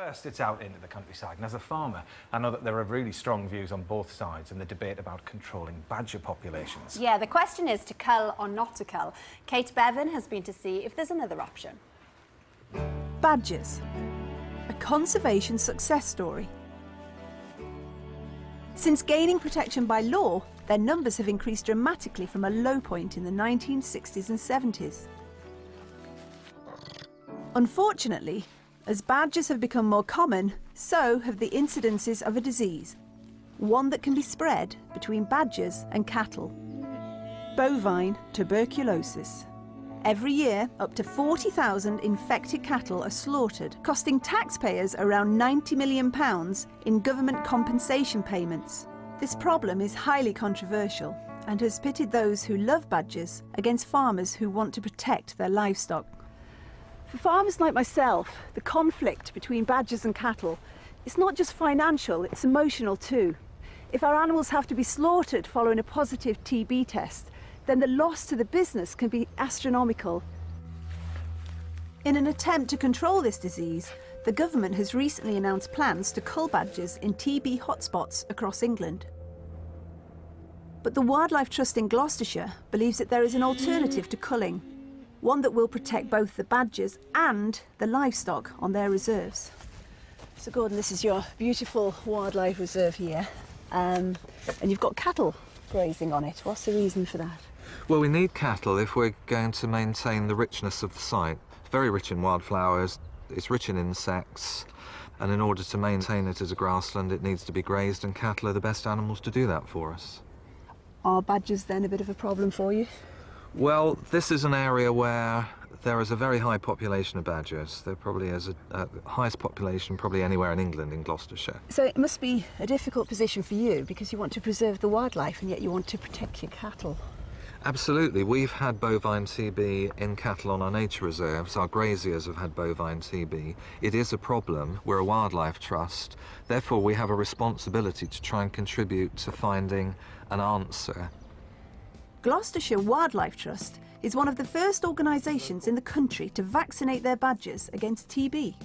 First, it's out into the countryside, and as a farmer, I know that there are really strong views on both sides in the debate about controlling badger populations. Yeah, the question is to cull or not to cull. Kate Bevan has been to see if there's another option. Badgers, a conservation success story. Since gaining protection by law, their numbers have increased dramatically from a low point in the 1960s and 70s. Unfortunately, as badgers have become more common, so have the incidences of a disease, one that can be spread between badgers and cattle. Bovine tuberculosis. Every year, up to 40,000 infected cattle are slaughtered, costing taxpayers around £90 million in government compensation payments. This problem is highly controversial and has pitted those who love badgers against farmers who want to protect their livestock. For farmers like myself, the conflict between badgers and cattle is not just financial, it's emotional too. If our animals have to be slaughtered following a positive TB test, then the loss to the business can be astronomical. In an attempt to control this disease, the government has recently announced plans to cull badgers in TB hotspots across England. But the Wildlife Trust in Gloucestershire believes that there is an alternative to culling, one that will protect both the badgers and the livestock on their reserves. So Gordon, this is your beautiful wildlife reserve here, and you've got cattle grazing on it. What's the reason for that? Well, we need cattle if we're going to maintain the richness of the site. It's very rich in wildflowers, it's rich in insects, and in order to maintain it as a grassland, it needs to be grazed, and cattle are the best animals to do that for us. Are badgers then a bit of a problem for you? Well, this is an area where there is a very high population of badgers. There probably is a highest population probably anywhere in England, in Gloucestershire. So it must be a difficult position for you because you want to preserve the wildlife and yet you want to protect your cattle. Absolutely. We've had bovine TB in cattle on our nature reserves. Our graziers have had bovine TB. It is a problem. We're a wildlife trust. Therefore, we have a responsibility to try and contribute to finding an answer. Gloucestershire Wildlife Trust is one of the first organisations in the country to vaccinate their badgers against TB.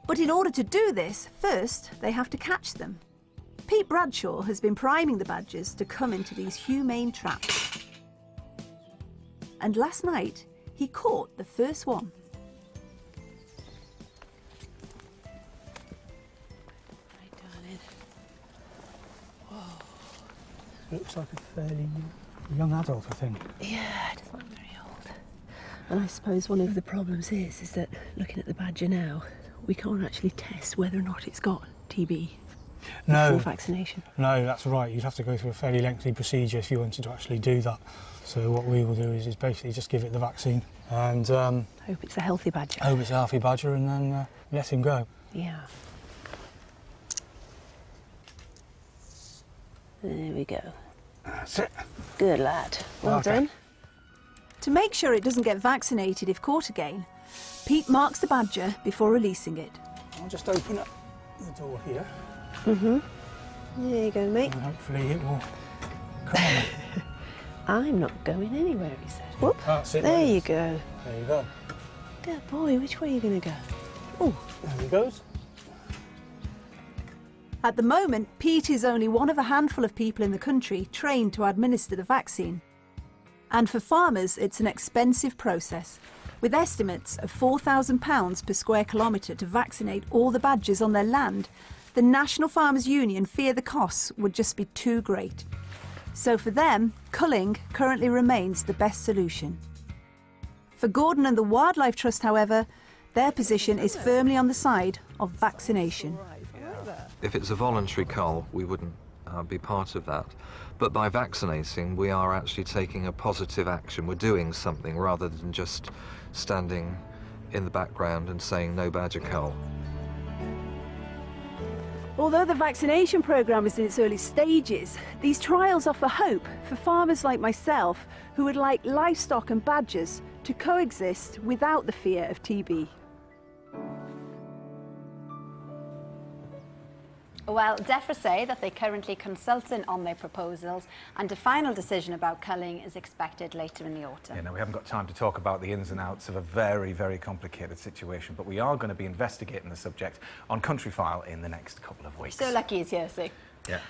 But in order to do this, first they have to catch them. Pete Bradshaw has been priming the badgers to come into these humane traps. And last night, he caught the first one. Right, darling. Whoa. Looks like a fairly young adult, I think. Yeah, it doesn't look very old. And I suppose one of the problems is that looking at the badger now, we can't actually test whether or not it's got TB before vaccination. No, that's right. You'd have to go through a fairly lengthy procedure if you wanted to actually do that. So what we will do is basically just give it the vaccine and hope it's a healthy badger. Hope it's a healthy badger, and then let him go. Yeah. There we go. That's it. Good lad. Well done. To make sure it doesn't get vaccinated if caught again, Pete marks the badger before releasing it. I'll just open up the door here. There you go, mate. And hopefully it will come on. I'm not going anywhere, he said. Whoop. That's it. There you go. There you go. Good boy, which way are you going to go? Oh, there he goes. At the moment, Pete is only one of a handful of people in the country trained to administer the vaccine. And for farmers, it's an expensive process, with estimates of £4,000 per square kilometre to vaccinate all the badgers on their land. The National Farmers Union fear the costs would just be too great. So for them, culling currently remains the best solution. For Gordon and the Wildlife Trust, however, their position is firmly on the side of vaccination. If it's a voluntary cull, we wouldn't be part of that. But by vaccinating, we are actually taking a positive action. We're doing something rather than just standing in the background and saying no badger cull. Although the vaccination programme is in its early stages, these trials offer hope for farmers like myself who would like livestock and badgers to coexist without the fear of TB. Well, DEFRA say that they're currently consulting on their proposals and a final decision about culling is expected later in the autumn. Yeah, no, we haven't got time to talk about the ins and outs of a very, very complicated situation, but we are going to be investigating the subject on Countryfile in the next couple of weeks. So lucky he's here, Sue. Yeah.